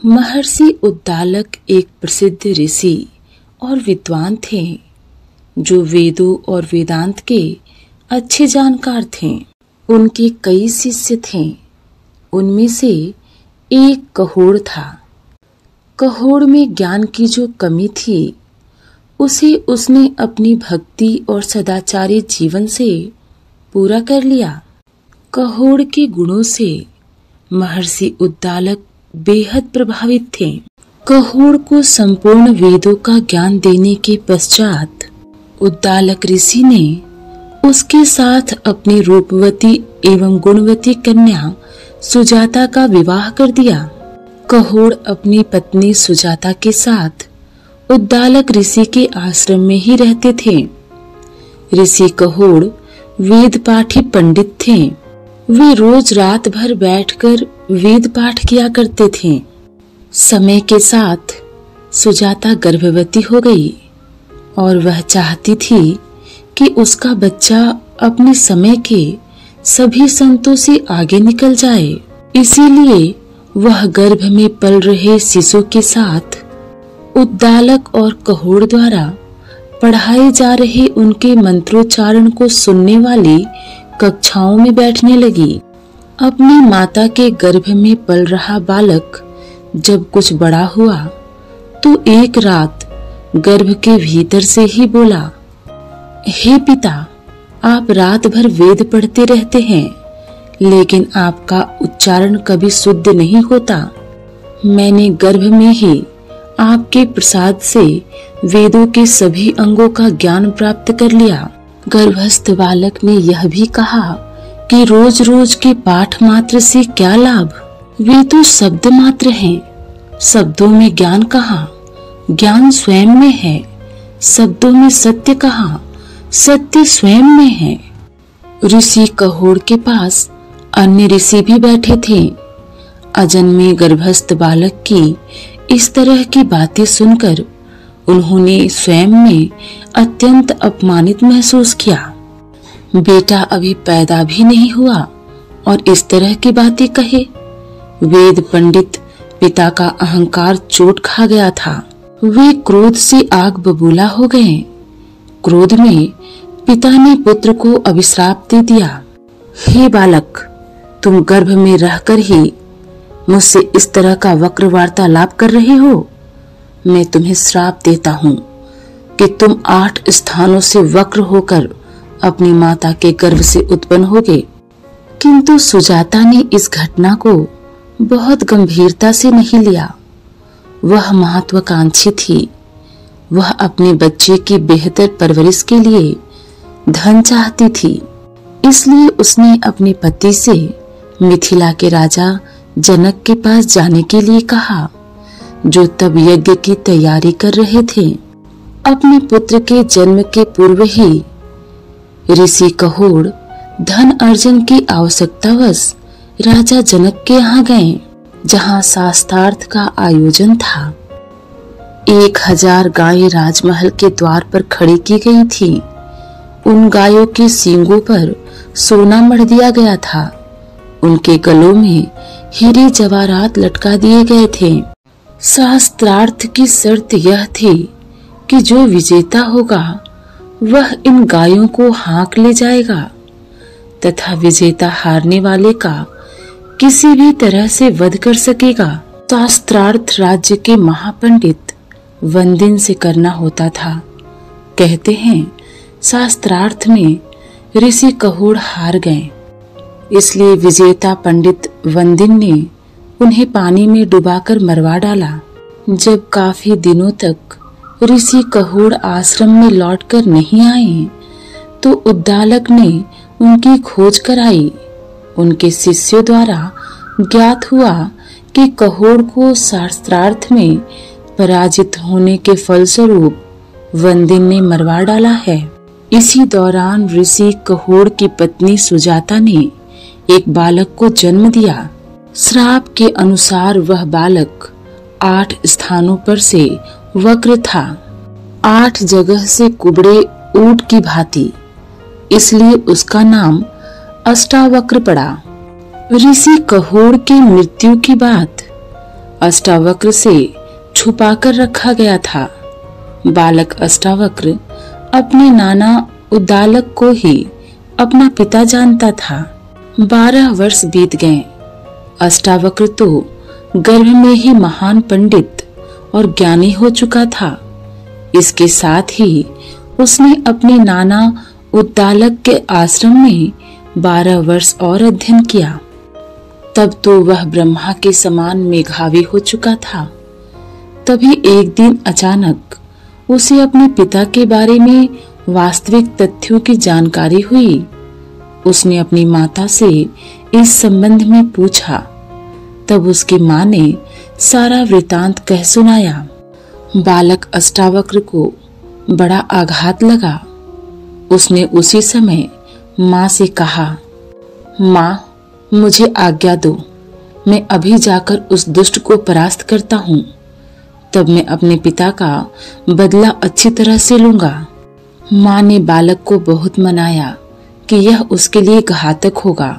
महर्षि उद्दालक एक प्रसिद्ध ऋषि और विद्वान थे जो वेदों और वेदांत के अच्छे जानकार थे। उनके कई शिष्य थे। उनमें से एक कहोड़ था। कहोड़ में ज्ञान की जो कमी थी उसे उसने अपनी भक्ति और सदाचारी जीवन से पूरा कर लिया। कहोड़ के गुणों से महर्षि उद्दालक बेहद प्रभावित थे। कहोड़ को संपूर्ण वेदों का ज्ञान देने के पश्चात उद्दालक ऋषि ने उसके साथ अपनी रूपवती एवं गुणवती कन्या सुजाता का विवाह कर दिया। कहोड़ अपनी पत्नी सुजाता के साथ उद्दालक ऋषि के आश्रम में ही रहते थे। ऋषि कहोड़ वेद पाठी पंडित थे। वे रोज रात भर बैठकर वेद पाठ किया करते थे। समय के साथ सुजाता गर्भवती हो गई और वह चाहती थी कि उसका बच्चा अपने समय के सभी संतों से आगे निकल जाए। इसीलिए वह गर्भ में पल रहे शिशु के साथ उद्दालक और कहोड़ द्वारा पढ़ाए जा रहे उनके मंत्रोच्चारण को सुनने वाली कक्षाओं में बैठने लगी। अपनी माता के गर्भ में पल रहा बालक जब कुछ बड़ा हुआ तो एक रात गर्भ के भीतर से ही बोला, हे पिता, आप रात भर वेद पढ़ते रहते हैं लेकिन आपका उच्चारण कभी शुद्ध नहीं होता। मैंने गर्भ में ही आपके प्रसाद से वेदों के सभी अंगों का ज्ञान प्राप्त कर लिया। गर्भस्थ बालक ने यह भी कहा कि रोज रोज के पाठ मात्र से क्या लाभ, वे तो शब्द मात्र हैं। शब्दों में ज्ञान कहाँ, ज्ञान स्वयं में है। शब्दों में सत्य कहाँ, सत्य स्वयं में है। ऋषि कहोड़ के पास अन्य ऋषि भी बैठे थे। अजन्मे गर्भस्थ बालक की इस तरह की बातें सुनकर उन्होंने स्वयं में अत्यंत अपमानित महसूस किया। बेटा अभी पैदा भी नहीं हुआ और इस तरह की बातें कहे। वेद पंडित पिता का अहंकार चोट खा गया था। वे क्रोध से आग बबूला हो गए। क्रोध में पिता ने पुत्र को अभिश्राप दे दिया, हे बालक, तुम गर्भ में रहकर ही मुझसे इस तरह का वक्र वार्तालाप कर रहे हो। मैं तुम्हें श्राप देता हूँ कि तुम 8 स्थानों से वक्र होकर अपनी माता के गर्भ से उत्पन्न होगे। किंतु सुजाता ने इस घटना को बहुत गंभीरता से नहीं लिया। वह महत्वाकांक्षी थी। वह अपने बच्चे की बेहतर परवरिश के लिए धन चाहती थी। इसलिए उसने अपने पति से मिथिला के राजा जनक के पास जाने के लिए कहा, जो तब यज्ञ की तैयारी कर रहे थे। अपने पुत्र के जन्म के पूर्व ही ऋषि कहोड़ धन अर्जन की आवश्यकतावश राजा जनक के यहाँ गए, जहाँ शास्त्रार्थ का आयोजन था। 1000 गायें राजमहल के द्वार पर खड़ी की गई थी। उन गायों के सींगों पर सोना मढ़ दिया गया था। उनके गलों में हीरे जवाहरात लटका दिए गए थे। शास्त्रार्थ की शर्त यह थी कि जो विजेता होगा वह इन गायों को हाँक ले जाएगा तथा विजेता हारने वाले का किसी भी तरह से वध कर सकेगा। शास्त्रार्थ राज्य के महापंडित वंदिन से करना होता था। कहते हैं शास्त्रार्थ में ऋषि कहोड़ हार गए। इसलिए विजेता पंडित वंदिन ने उन्हें पानी में डुबाकर मरवा डाला। जब काफी दिनों तक ऋषि कहोड़ आश्रम में लौटकर नहीं आए तो उद्दालक ने उनकी खोज कराई। उनके शिष्यों द्वारा ज्ञात हुआ कि कहोड़ को शास्त्रार्थ में पराजित होने के फलस्वरूप वंदिन ने मरवा डाला है। इसी दौरान ऋषि कहोड़ की पत्नी सुजाता ने एक बालक को जन्म दिया। श्राप के अनुसार वह बालक 8 स्थानों पर से वक्र था, 8 जगह से कुबड़े ऊंट की भांति। इसलिए उसका नाम अष्टावक्र पड़ा। ऋषि कहोड़ की मृत्यु की बात अष्टावक्र से छुपाकर रखा गया था। बालक अष्टावक्र अपने नाना उद्दालक को ही अपना पिता जानता था। 12 वर्ष बीत गए। अष्टावक्र तो गर्भ में ही महान पंडित और ज्ञानी हो चुका था। इसके साथ ही उसने अपने नाना उद्दालक के आश्रम में 12 वर्ष और अध्ययन किया। तब तो वह ब्रह्मा के समान मेधावी हो चुका था। तभी एक दिन अचानक उसे अपने पिता के बारे में वास्तविक तथ्यों की जानकारी हुई। उसने अपनी माता से इस संबंध में पूछा। तब उसकी माँ ने सारा वृतांत कह सुनाया। बालक अष्टावक्र को बड़ा आघात लगा। उसने उसी समय माँ से कहा, माँ, मुझे आज्ञा दो, मैं अभी जाकर उस दुष्ट को परास्त करता हूँ। तब मैं अपने पिता का बदला अच्छी तरह से लूंगा। माँ ने बालक को बहुत मनाया कि यह उसके लिए घातक होगा।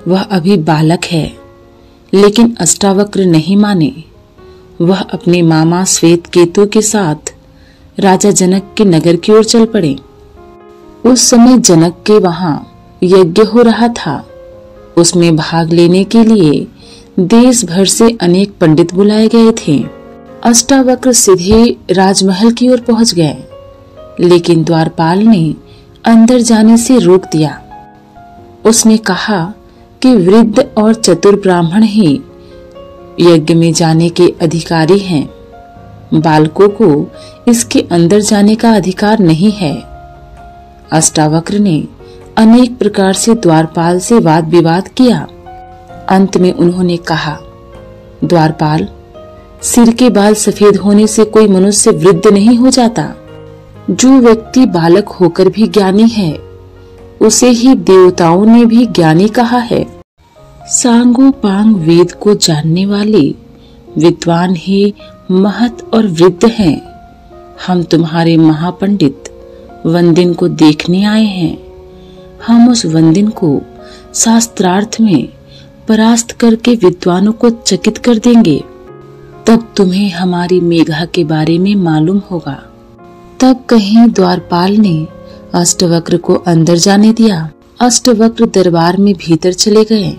वह अभी बालक है, लेकिन अष्टावक्र नहीं माने। वह अपने मामा श्वेत केतु के साथ राजा जनक के नगर की ओर चल पड़े। उस समय जनक के वहां यज्ञ हो रहा था। उसमें भाग लेने के लिए देश भर से अनेक पंडित बुलाए गए थे। अष्टावक्र सीधे राजमहल की ओर पहुंच गए, लेकिन द्वारपाल ने अंदर जाने से रोक दिया। उसने कहा कि वृद्ध और चतुर ब्राह्मण ही यज्ञ में जाने के अधिकारी हैं। बालकों को इसके अंदर जाने का अधिकार नहीं है। अष्टावक्र ने अनेक प्रकार से द्वारपाल से वाद विवाद किया। अंत में उन्होंने कहा, द्वारपाल, सिर के बाल सफेद होने से कोई मनुष्य वृद्ध नहीं हो जाता। जो व्यक्ति बालक होकर भी ज्ञानी है, उसे ही देवताओं ने भी ज्ञानी कहा है। सांगो पांग वेद को जानने वाले विद्वान ही महत और वृद्ध हैं। हम तुम्हारे महापंडित वंदिन को देखने आए हैं। हम उस वंदिन को शास्त्रार्थ में परास्त करके विद्वानों को चकित कर देंगे। तब तुम्हें हमारी मेघा के बारे में मालूम होगा। तब कहीं द्वारपाल ने अष्टवक्र को अंदर जाने दिया। अष्टवक्र दरबार में भीतर चले गए।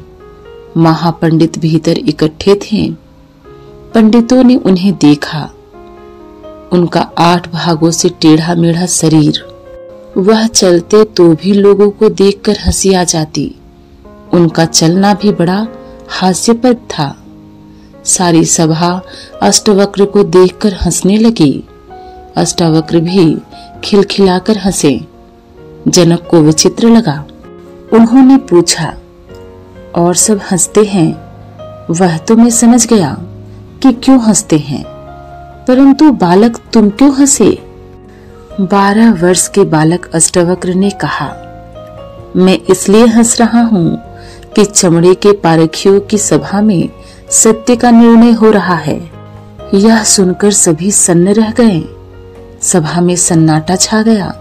महापंडित भीतर इकट्ठे थे। पंडितों ने उन्हें देखा। उनका 8 भागों से टेढ़ा मेढ़ा शरीर। वह चलते तो भी लोगों को देखकर हंसी आ जाती। उनका चलना भी बड़ा हास्यप्रद था। सारी सभा अष्टवक्र को देखकर हंसने लगी। अष्टावक्र भी खिलखिलाकर हंसे। जनक को विचित्र लगा। उन्होंने पूछा, और सब हंसते हैं? वह तो मैं समझ गया कि क्यों हंसते हैं, परंतु बालक तुम क्यों हंसे? 12 वर्ष के बालक अष्टावक्र ने कहा, मैं इसलिए हंस रहा हूँ कि चमड़े के पारखियों की सभा में सत्य का निर्णय हो रहा है। यह सुनकर सभी सन्न रह गए। सभा में सन्नाटा छा गया।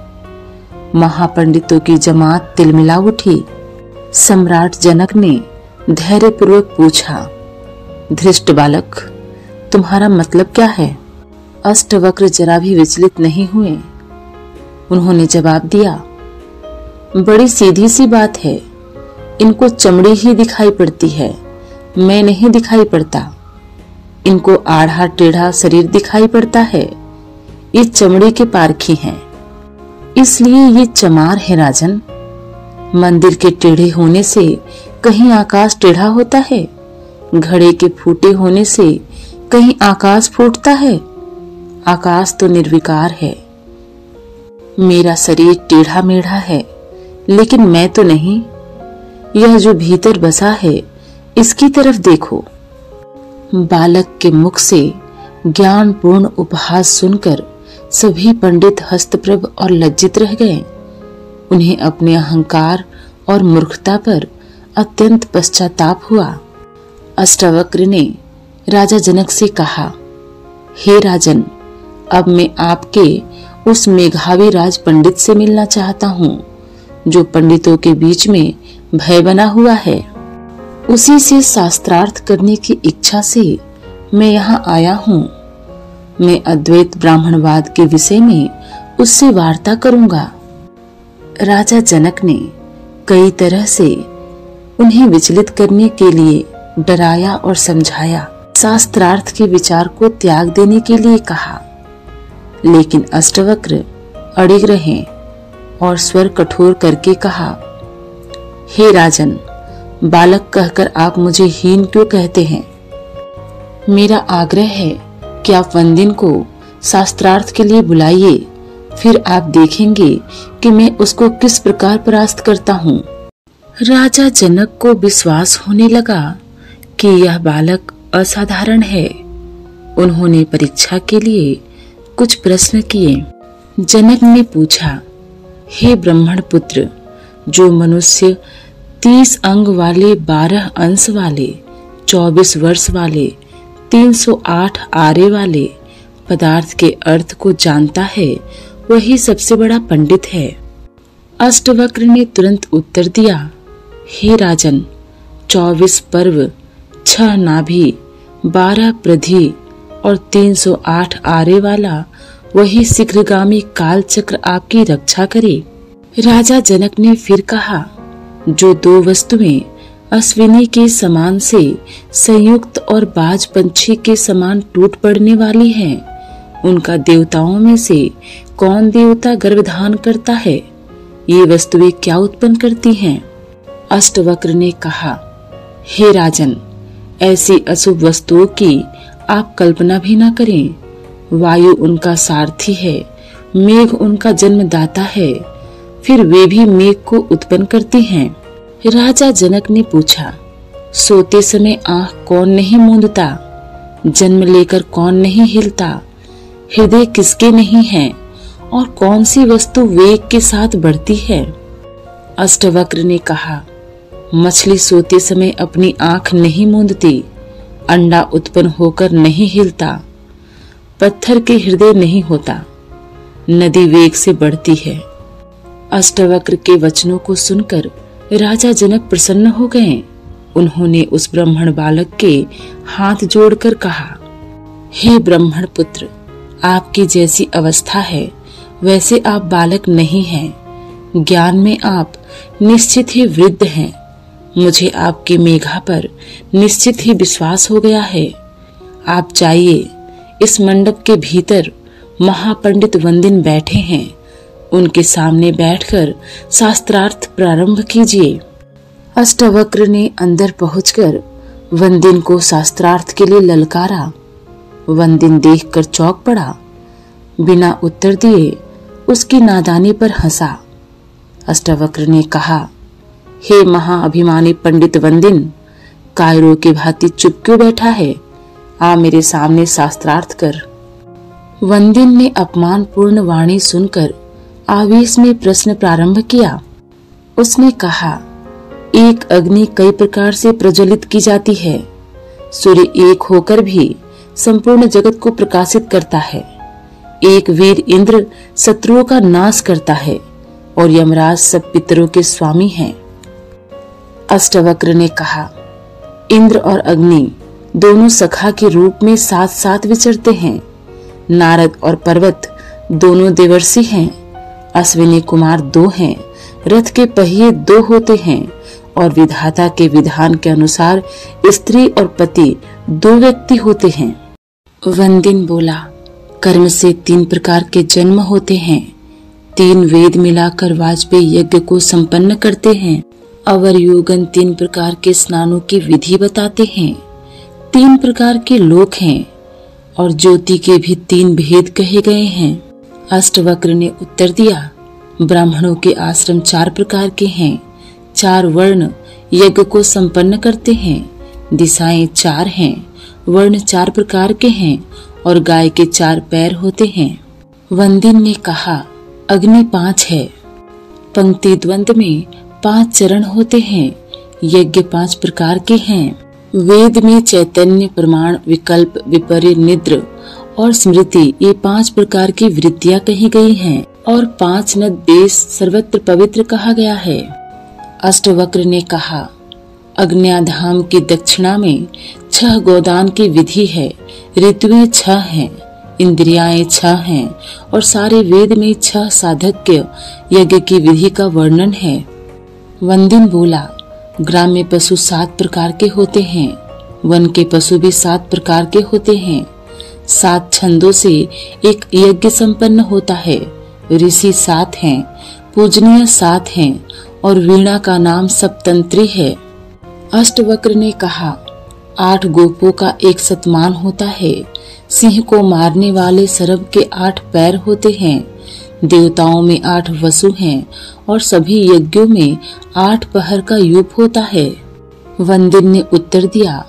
महापंडितों की जमात तिलमिला उठी। सम्राट जनक ने धैर्यपूर्वक पूछा, धृष्ट बालक, तुम्हारा मतलब क्या है? अष्टवक्र जरा भी विचलित नहीं हुए। उन्होंने जवाब दिया, बड़ी सीधी सी बात है। इनको चमड़ी ही दिखाई पड़ती है, मैं नहीं दिखाई पड़ता। इनको आढ़ा टेढ़ा शरीर दिखाई पड़ता है। ये चमड़ी के पारखी हैं, इसलिए ये चमार है राजन। मंदिर के टेढ़े होने से कहीं आकाश टेढ़ा होता है, घड़े के फूटे होने से कहीं आकाश फूटता है। आकाश तो निर्विकार है। मेरा शरीर टेढ़ा मेढ़ा है, लेकिन मैं तो नहीं। यह जो भीतर बसा है, इसकी तरफ देखो। बालक के मुख से ज्ञानपूर्ण उपहास सुनकर सभी पंडित हस्तप्रभ और लज्जित रह गए। उन्हें अपने अहंकार और मूर्खता पर अत्यंत पश्चाताप हुआ। अष्टावक्र ने राजा जनक से कहा, हे राजन, अब मैं आपके उस मेघावी राज पंडित से मिलना चाहता हूँ, जो पंडितों के बीच में भय बना हुआ है। उसी से शास्त्रार्थ करने की इच्छा से मैं यहाँ आया हूँ। मैं अद्वैत ब्राह्मणवाद के विषय में उससे वार्ता करूंगा। राजा जनक ने कई तरह से उन्हें विचलित करने के लिए डराया और समझाया, शास्त्रार्थ के विचार को त्याग देने के लिए कहा, लेकिन अष्टवक्र अड़िग रहे और स्वर कठोर करके कहा, हे राजन, बालक कहकर आप मुझे हीन क्यों कहते हैं? मेरा आग्रह है कि आप वंदिन को शास्त्रार्थ के लिए बुलाइए, फिर आप देखेंगे कि मैं उसको किस प्रकार परास्त करता हूँ। राजा जनक को विश्वास होने लगा कि यह बालक असाधारण है। उन्होंने परीक्षा के लिए कुछ प्रश्न किए। जनक ने पूछा, हे ब्राह्मण पुत्र, जो मनुष्य 30 अंग वाले, 12 अंश वाले, 24 वर्ष वाले, 308 आरे वाले पदार्थ के अर्थ को जानता है, वही सबसे बड़ा पंडित है। अष्टवक्र ने तुरंत उत्तर दिया, हे राजन, 24 पर्व, 6 नाभि, 12 प्रधि और 308 आरे वाला वही शीघ्रगामी काल चक्र आपकी रक्षा करे। राजा जनक ने फिर कहा, जो 2 वस्तुएं अश्विनी के समान से संयुक्त और बाज पंछी के समान टूट पड़ने वाली हैं, उनका देवताओं में से कौन देवता गर्भधान करता है? ये वस्तुएं क्या उत्पन्न करती हैं? अष्टवक्र ने कहा, हे राजन, ऐसी अशुभ वस्तुओं की आप कल्पना भी न करें। वायु उनका सारथी है, मेघ उनका जन्मदाता है, फिर वे भी मेघ को उत्पन्न करती हैं। राजा जनक ने पूछा, सोते समय आंख कौन नहीं मूंदता? जन्म लेकर कौन नहीं हिलता? हृदय किसके नहीं है? और कौन सी वस्तु वेग के साथ बढ़ती है? अष्टवक्र ने कहा, मछली सोते समय अपनी आंख नहीं मूंदती, अंडा उत्पन्न होकर नहीं हिलता, पत्थर के हृदय नहीं होता, नदी वेग से बढ़ती है। अष्टवक्र के वचनों को सुनकर राजा जनक प्रसन्न हो गए। उन्होंने उस ब्राह्मण बालक के हाथ जोड़कर कहा, हे ब्राह्मण पुत्र, आपकी जैसी अवस्था है वैसे आप बालक नहीं हैं। ज्ञान में आप निश्चित ही वृद्ध हैं। मुझे आपके मेघा पर निश्चित ही विश्वास हो गया है। आप जाइए, इस मंडप के भीतर महापंडित वंदिन बैठे हैं, उनके सामने बैठकर शास्त्रार्थ प्रारंभ कीजिए। अष्टवक्र ने अंदर पहुंचकर वंदिन को शास्त्रार्थ के लिए ललकारा। वंदिन देखकर चौंक पड़ा, बिना उत्तर दिए उसकी नादानी पर हंसा। अष्टवक्र ने कहा, हे महाअभिमानी पंडित वंदिन, कायरों की भांति चुप क्यों बैठा है? आ मेरे सामने शास्त्रार्थ कर। वंदिन ने अपमानपूर्ण वाणी सुनकर आवेश में प्रश्न प्रारंभ किया। उसने कहा, एक अग्नि कई प्रकार से प्रज्वलित की जाती है। सूर्य एक होकर भी संपूर्ण जगत को प्रकाशित करता है। एक वीर इंद्र शत्रुओं का नाश करता है और यमराज सब पितरों के स्वामी हैं। अष्टवक्र ने कहा, इंद्र और अग्नि दोनों सखा के रूप में साथ साथ विचरते हैं। नारद और पर्वत दोनों देवर्षि हैं। अश्विनी कुमार 2 हैं। रथ के पहिए 2 होते हैं और विधाता के विधान के अनुसार स्त्री और पति 2 व्यक्ति होते हैं। वंदिन बोला, कर्म से 3 प्रकार के जन्म होते हैं। 3 वेद मिलाकर वाजपेयी यज्ञ को संपन्न करते हैं। अवर योगन 3 प्रकार के स्नानों की विधि बताते हैं। 3 प्रकार के लोक हैं और ज्योति के भी 3 भेद कहे गए हैं। अष्टवक्र ने उत्तर दिया, ब्राह्मणों के आश्रम 4 प्रकार के हैं। 4 वर्ण यज्ञ को संपन्न करते हैं। दिशाएं 4 हैं। वर्ण 4 प्रकार के हैं और गाय के 4 पैर होते हैं। वंदिन ने कहा, अग्नि 5 है। पंक्ति द्वंद में 5 चरण होते हैं। यज्ञ 5 प्रकार के हैं। वेद में चैतन्य, प्रमाण, विकल्प, विपर्य, निद्र और स्मृति, ये 5 प्रकार की वृत्तियां कही गई हैं और 5 नद देश सर्वत्र पवित्र कहा गया है। अष्टवक्र ने कहा, अग्न्याधाम की दक्षिणा में 6 गोदान की विधि है, ऋतुएं 6 हैं, इंद्रियाएं 6 हैं और सारे वेद में 6 साधक्य यज्ञ की विधि का वर्णन है। वंदिन बोला, ग्राम्य पशु 7 प्रकार के होते हैं, वन के पशु भी 7 प्रकार के होते हैं। 7 छंदों से एक यज्ञ संपन्न होता है। ऋषि 7 हैं, पूजनीय 7 हैं और वीणा का नाम सप्तंत्री है। अष्टवक्र ने कहा, 8 गोपों का एक शतमान होता है। सिंह को मारने वाले सर्प के 8 पैर होते हैं। देवताओं में 8 वसु हैं और सभी यज्ञों में 8 पहर का यूप होता है। वंदिन ने उत्तर दिया,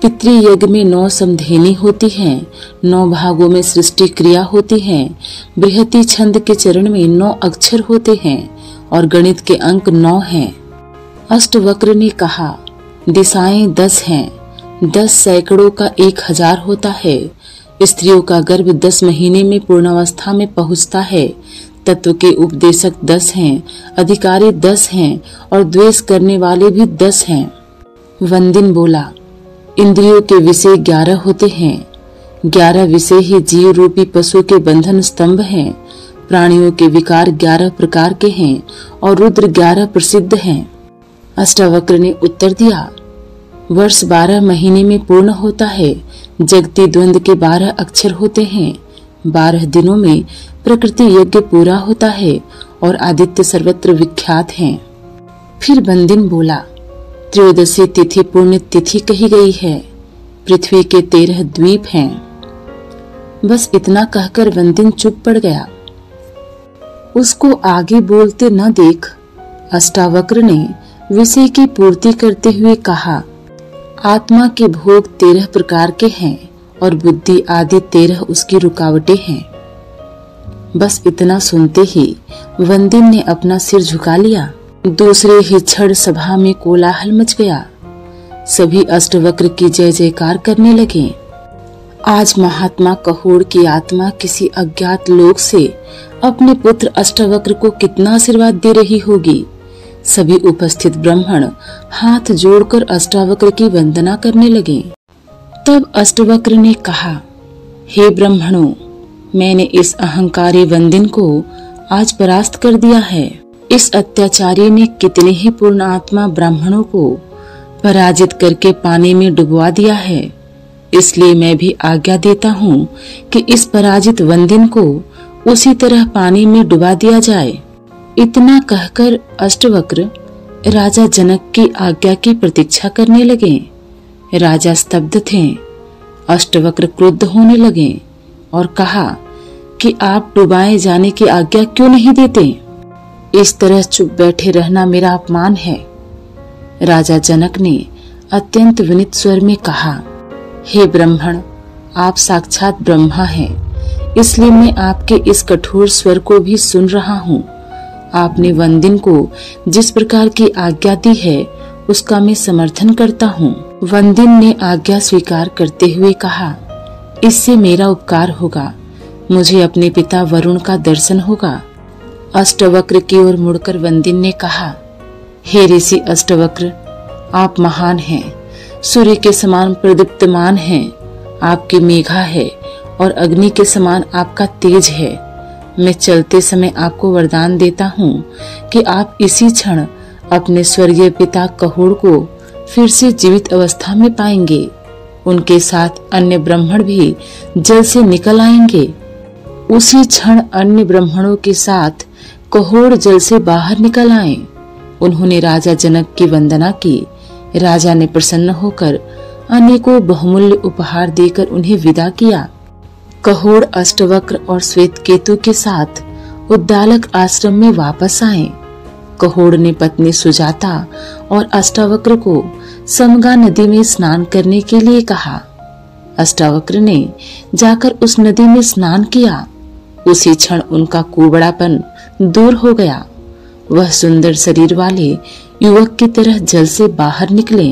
पितृयज्ञ में 9 समधेनी होती हैं, 9 भागों में सृष्टि क्रिया होती है। बृहति छंद के चरण में 9 अक्षर होते हैं और गणित के अंक 9 हैं। अष्टवक्र ने कहा, दिशाएं 10 हैं, 10 सैकड़ों का 1000 होता है। स्त्रियों का गर्भ 10 महीने में पूर्णावस्था में पहुंचता है। तत्व के उपदेशक 10 हैं, अधिकारी 10 हैं और द्वेष करने वाले भी 10 हैं। वंदिन बोला, इंद्रियों के विषय 11 होते हैं। 11 विषय ही जीव रूपी पशु के बंधन स्तंभ हैं। प्राणियों के विकार 11 प्रकार के हैं और रुद्र 11 प्रसिद्ध हैं। अष्टावक्र ने उत्तर दिया, वर्ष 12 महीने में पूर्ण होता है। जगती द्वंद के 12 अक्षर होते हैं। 12 दिनों में प्रकृति यज्ञ पूरा होता है और आदित्य सर्वत्र विख्यात हैं। फिर वंदिन बोला, त्रयोदशी तिथि पुण्य तिथि कही गई है। पृथ्वी के 13 द्वीप हैं। बस इतना कहकर वंदिन चुप पड़ गया। उसको आगे बोलते न देख अष्टावक्र ने विषय की पूर्ति करते हुए कहा, आत्मा के भोग 13 प्रकार के हैं और बुद्धि आदि 13 उसकी रुकावटें हैं। बस इतना सुनते ही वंदिन ने अपना सिर झुका लिया। दूसरे ही क्षण सभा में कोलाहल मच गया। सभी अष्टवक्र की जय जयकार करने लगे। आज महात्मा कहोड़ की आत्मा किसी अज्ञात लोक से अपने पुत्र अष्टवक्र को कितना आशीर्वाद दे रही होगी। सभी उपस्थित ब्राह्मण हाथ जोड़कर अष्टावक्र की वंदना करने लगे। तब अष्टवक्र ने कहा, हे ब्राह्मणों, मैंने इस अहंकारी वंदिन को आज परास्त कर दिया है। इस अत्याचारी ने कितने ही पूर्ण आत्मा ब्राह्मणों को पराजित करके पानी में डुबवा दिया है। इसलिए मैं भी आज्ञा देता हूँ कि इस पराजित वंदिन को उसी तरह पानी में डुबा दिया जाए। इतना कहकर अष्टवक्र राजा जनक की आज्ञा की प्रतीक्षा करने लगे। राजा स्तब्ध थे। अष्टवक्र क्रुद्ध होने लगे और कहा कि आप डुबाए जाने की आज्ञा क्यों नहीं देते? इस तरह चुप बैठे रहना मेरा अपमान है। राजा जनक ने अत्यंत विनीत स्वर में कहा, हे ब्राह्मण, आप साक्षात ब्रह्मा हैं, इसलिए मैं आपके इस कठोर स्वर को भी सुन रहा हूँ। आपने वंदिन को जिस प्रकार की आज्ञा दी है उसका मैं समर्थन करता हूँ। वंदिन ने आज्ञा स्वीकार करते हुए कहा, इससे मेरा उपकार होगा, मुझे अपने पिता वरुण का दर्शन होगा। अष्टवक्र की ओर मुड़कर वंदिन ने कहा, हे ऋषि अष्टवक्र, आप महान हैं, सूर्य के समान प्रदीप्तमान हैं। आपकी मेघा है और अग्नि के समान आपका तेज है। मैं चलते समय आपको वरदान देता हूँ कि आप इसी क्षण अपने स्वर्गीय पिता कहोड़ को फिर से जीवित अवस्था में पाएंगे। उनके साथ अन्य ब्राह्मण भी जल से निकल आएंगे। उसी क्षण अन्य ब्राह्मणों के साथ कहोड़ जल से बाहर निकल आए। उन्होंने राजा जनक की वंदना की। राजा ने प्रसन्न होकर अनेकों बहुमूल्य उपहार देकर उन्हें विदा किया। कहोड़ अष्टवक्र और श्वेत केतु के साथ उद्दालक आश्रम में वापस आए। कहोड़ ने पत्नी सुजाता और अष्टावक्र को समगा नदी में स्नान करने के लिए कहा। अष्टावक्र ने जाकर उस नदी में स्नान किया। उसी क्षण उनका कुबड़ापन दूर हो गया। वह सुंदर शरीर वाले युवक की तरह जल से बाहर निकले।